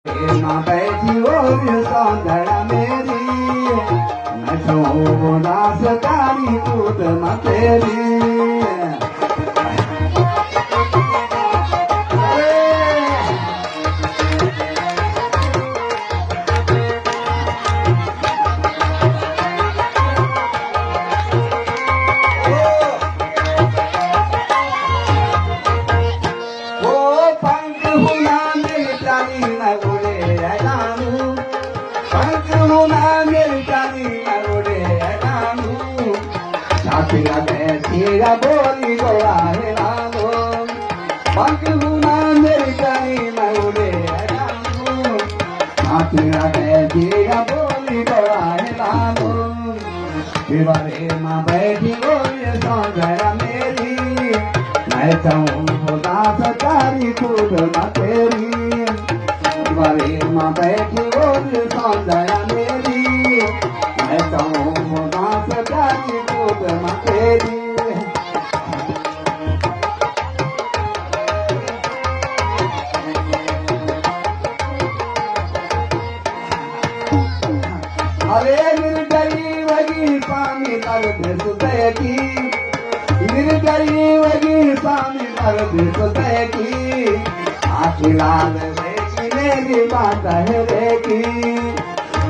माँ बैठी और सौंदड़ा मेरी नचो दास कारी कूद माँ तेरी Tira boli gola helano, Panguna Americani maule helano, Atira tira boli gola helano, Vivare ma beti goli sonjara meri, मैं चाहूँ दास तारी खुद न तेरी, Vivare ma beti goli sonjara meri, मैं चाहूँ दास तारी खुद न तेरी अरे निर्दयी वगी स्वामी दर्द सुदय की निर्दयी वगी स्वामी दर्द सुदय की आखिलाल बेटी मेरी बात है रे की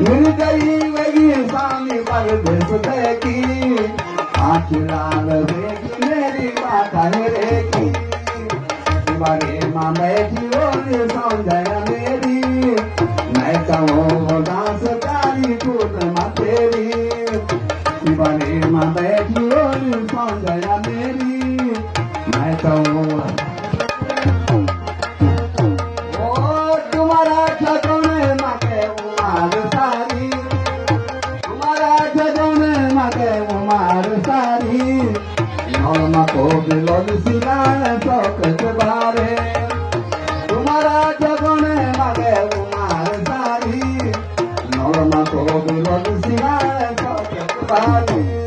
निर्दयी वगी स्वामी दर्द सुदय की आखिलाल बेटी मेरी बात है रे की बड़े माँ बैठी और सौंदर्य मेरी मैं कहूँ दास कूद माँ तेरी बड़े माँ बैठी और सौंदर्य मेरी मैं कहूँ तुम्हारा छठों में माँ के उमार सारी तुम्हारा छठों में माँ के उमार सारी नौमा को बिलोल सिलाए शौकत बारे तुम्हारा छठों में माँ के उमार सारी Norma ko bilod siya sa kapatid